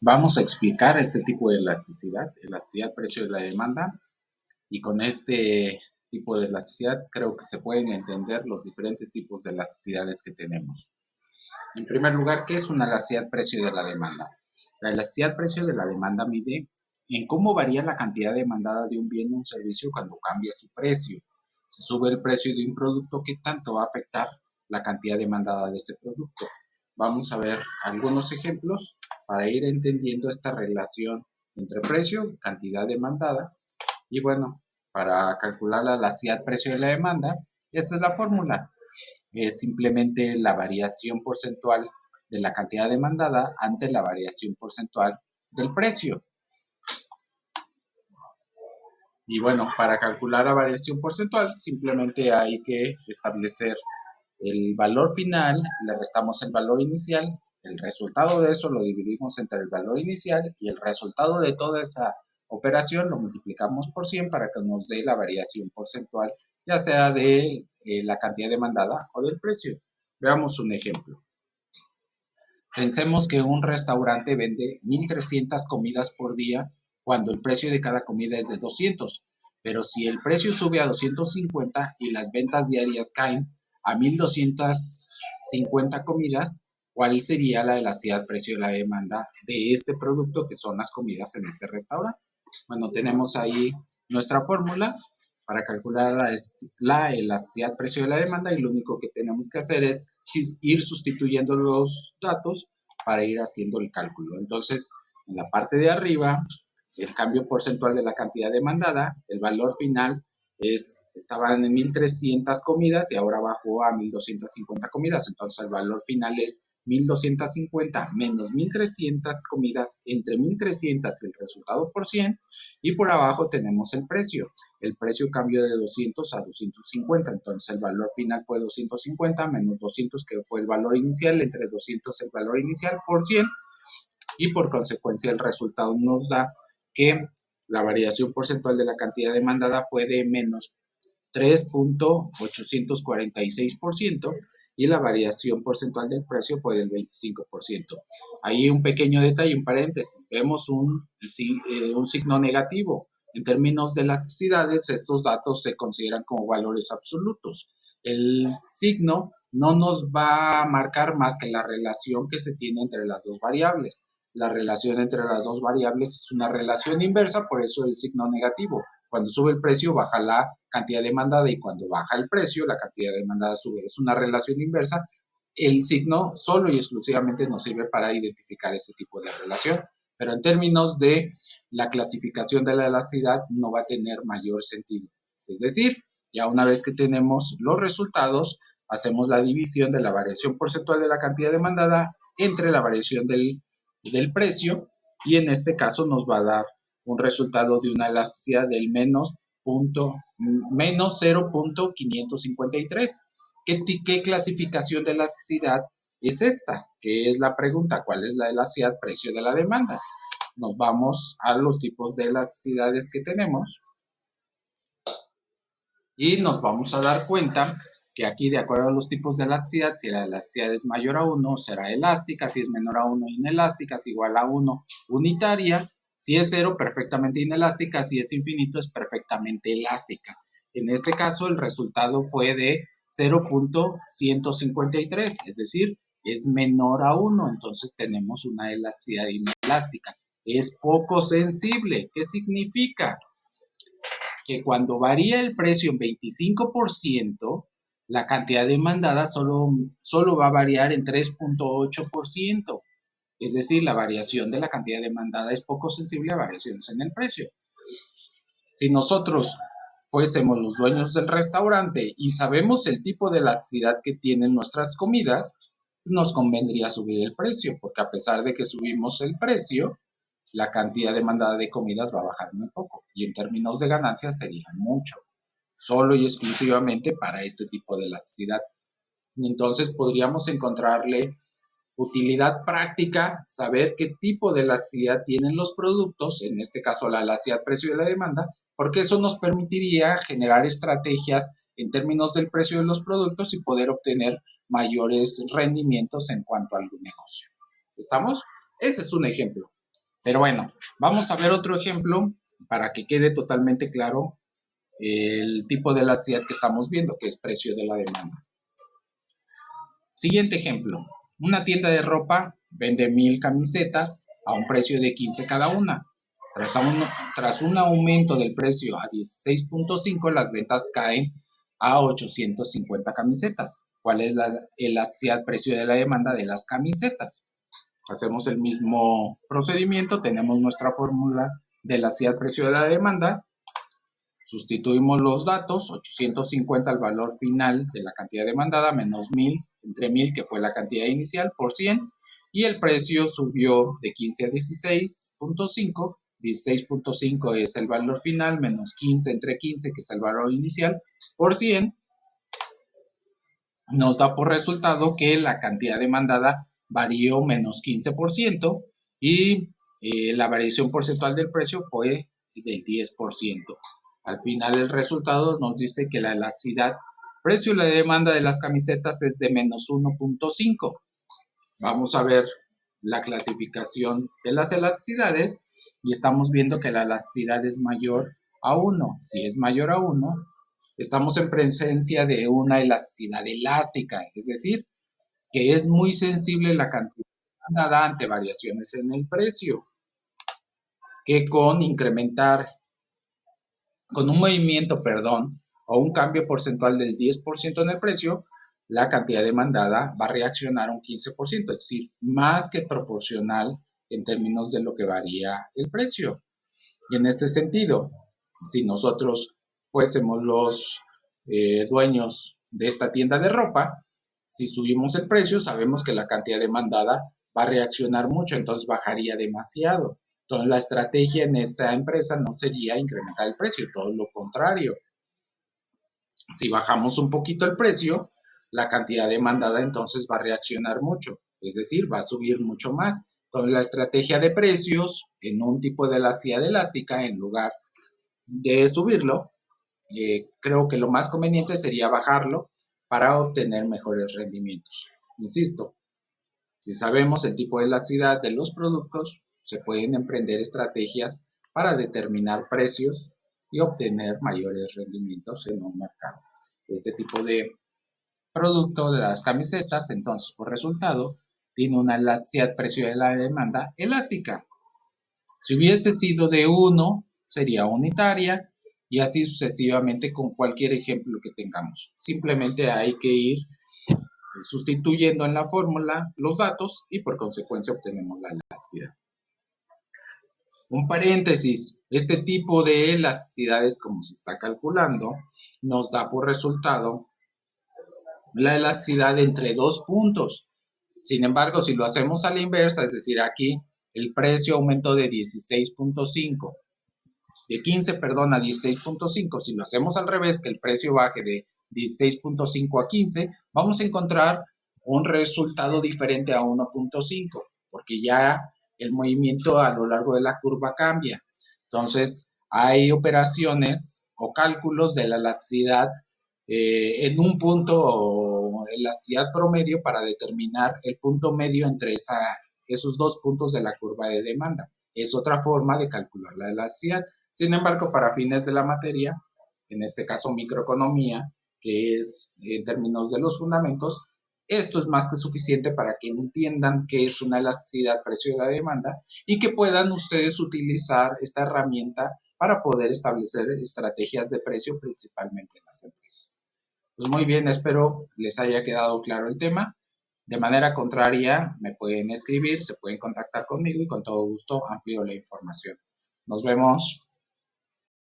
Vamos a explicar este tipo de elasticidad precio de la demanda, y con este tipo de elasticidad creo que se pueden entender los diferentes tipos de elasticidades que tenemos. En primer lugar, ¿qué es una elasticidad precio de la demanda? La elasticidad precio de la demanda mide en cómo varía la cantidad demandada de un bien o un servicio cuando cambia su precio. Si sube el precio de un producto, ¿qué tanto va a afectar la cantidad demandada de ese producto? Vamos a ver algunos ejemplos para ir entendiendo esta relación entre precio, cantidad demandada. Y bueno, para calcular la elasticidad precio de la demanda, esta es la fórmula. Es simplemente la variación porcentual de la cantidad demandada ante la variación porcentual del precio. Y bueno, para calcular la variación porcentual, simplemente hay que establecer el valor final, le restamos el valor inicial, el resultado de eso lo dividimos entre el valor inicial y el resultado de toda esa operación lo multiplicamos por 100 para que nos dé la variación porcentual, ya sea de la cantidad demandada o del precio. Veamos un ejemplo. Pensemos que un restaurante vende 1,300 comidas por día cuando el precio de cada comida es de 200, pero si el precio sube a 250 y las ventas diarias caen a 1,250 comidas, ¿cuál sería la elasticidad precio de la demanda de este producto que son las comidas en este restaurante? Bueno, tenemos ahí nuestra fórmula para calcular la elasticidad precio de la demanda, y lo único que tenemos que hacer es ir sustituyendo los datos para ir haciendo el cálculo. Entonces, en la parte de arriba, el cambio porcentual de la cantidad demandada, el valor final estaban en 1,300 comidas y ahora bajó a 1,250 comidas. Entonces, el valor final es 1,250 menos 1,300 comidas entre 1,300 y el resultado por 100. Y por abajo tenemos el precio. El precio cambió de 200 a 250. Entonces, el valor final fue 250 menos 200, que fue el valor inicial, entre 200 el valor inicial por 100. Y por consecuencia, el resultado nos da que la variación porcentual de la cantidad demandada fue de menos 3,846% y la variación porcentual del precio fue del 25%. Ahí un pequeño detalle, un paréntesis, vemos un signo negativo. En términos de elasticidades, estos datos se consideran como valores absolutos. El signo no nos va a marcar más que la relación que se tiene entre las dos variables. La relación entre las dos variables es una relación inversa, por eso el signo negativo. Cuando sube el precio, baja la cantidad demandada, y cuando baja el precio, la cantidad demandada sube. Es una relación inversa. El signo solo y exclusivamente nos sirve para identificar este tipo de relación, pero en términos de la clasificación de la elasticidad no va a tener mayor sentido. Es decir, ya una vez que tenemos los resultados, hacemos la división de la variación porcentual de la cantidad demandada entre la variación del precio, y en este caso nos va a dar un resultado de una elasticidad del menos 0,553. ¿Qué clasificación de elasticidad es esta? Que es la pregunta, ¿cuál es la elasticidad precio de la demanda? Nos vamos a los tipos de elasticidades que tenemos y nos vamos a dar cuenta que aquí, de acuerdo a los tipos de elasticidad, si la elasticidad es mayor a 1, será elástica; si es menor a 1, inelástica; si es igual a 1, unitaria; si es 0, perfectamente inelástica; si es infinito, es perfectamente elástica. En este caso, el resultado fue de 0,153, es decir, es menor a 1, entonces tenemos una elasticidad inelástica. Es poco sensible. ¿Qué significa? Que cuando varía el precio en 25%, la cantidad demandada solo va a variar en 3,8%. Es decir, la variación de la cantidad demandada es poco sensible a variaciones en el precio. Si nosotros fuésemos los dueños del restaurante y sabemos el tipo de elasticidad que tienen nuestras comidas, nos convendría subir el precio, porque a pesar de que subimos el precio, la cantidad demandada de comidas va a bajar muy poco, y en términos de ganancias sería mucho, solo y exclusivamente para este tipo de elasticidad. Entonces podríamos encontrarle utilidad práctica saber qué tipo de elasticidad tienen los productos, en este caso la elasticidad precio de la demanda, porque eso nos permitiría generar estrategias en términos del precio de los productos y poder obtener mayores rendimientos en cuanto al negocio. ¿Estamos? Ese es un ejemplo. Pero bueno, vamos a ver otro ejemplo para que quede totalmente claro el tipo de elasticidad que estamos viendo, que es precio de la demanda. Siguiente ejemplo. Una tienda de ropa vende 1000 camisetas a un precio de 15 cada una. Tras un aumento del precio a 16.5, las ventas caen a 850 camisetas. ¿Cuál es la elasticidad precio de la demanda de las camisetas? Hacemos el mismo procedimiento, tenemos nuestra fórmula de elasticidad precio de la demanda, sustituimos los datos, 850 el valor final de la cantidad demandada, menos 1000, entre 1000 que fue la cantidad inicial, por 100, y el precio subió de 15 a 16.5, 16.5 es el valor final, menos 15 entre 15, que es el valor inicial, por 100, nos da por resultado que la cantidad demandada varió menos 15% y la variación porcentual del precio fue del 10%. Al final el resultado nos dice que la elasticidad precio y la demanda de las camisetas es de menos 1.5. Vamos a ver la clasificación de las elasticidades y estamos viendo que la elasticidad es mayor a 1. Si es mayor a 1, estamos en presencia de una elasticidad elástica, es decir, que es muy sensible la cantidad demandada ante variaciones en el precio, que con un movimiento, o un cambio porcentual del 10% en el precio, la cantidad demandada va a reaccionar un 15%, es decir, más que proporcional en términos de lo que varía el precio. Y en este sentido, si nosotros fuésemos los dueños de esta tienda de ropa, si subimos el precio, sabemos que la cantidad demandada va a reaccionar mucho, entonces bajaría demasiado. Entonces la estrategia en esta empresa no sería incrementar el precio, todo lo contrario. Si bajamos un poquito el precio, la cantidad demandada entonces va a reaccionar mucho, es decir, va a subir mucho más. Entonces la estrategia de precios en un tipo de elasticidad elástica, en lugar de subirlo, creo que lo más conveniente sería bajarlo para obtener mejores rendimientos. Insisto, si sabemos el tipo de elasticidad de los productos, se pueden emprender estrategias para determinar precios y obtener mayores rendimientos en un mercado. Este tipo de producto de las camisetas, entonces, por resultado, tiene una elasticidad precio de la demanda elástica. Si hubiese sido de 1, sería unitaria y así sucesivamente con cualquier ejemplo que tengamos. Simplemente hay que ir sustituyendo en la fórmula los datos y por consecuencia obtenemos la elasticidad. Un paréntesis, este tipo de elasticidades, como se está calculando, nos da por resultado la elasticidad entre dos puntos. Sin embargo, si lo hacemos a la inversa, es decir, aquí el precio aumentó de 16.5, de 15, perdón, a 16.5. Si lo hacemos al revés, que el precio baje de 16.5 a 15, vamos a encontrar un resultado diferente a 1.5, porque ya el movimiento a lo largo de la curva cambia. Entonces, hay operaciones o cálculos de la elasticidad en un punto o elasticidad promedio para determinar el punto medio entre esos dos puntos de la curva de demanda. Es otra forma de calcular la elasticidad. Sin embargo, para fines de la materia, en este caso microeconomía, que es en términos de los fundamentos, esto es más que suficiente para que entiendan qué es una elasticidad precio de la demanda y que puedan ustedes utilizar esta herramienta para poder establecer estrategias de precio principalmente en las empresas. Pues muy bien, espero les haya quedado claro el tema. De manera contraria, me pueden escribir, se pueden contactar conmigo y con todo gusto amplío la información. Nos vemos.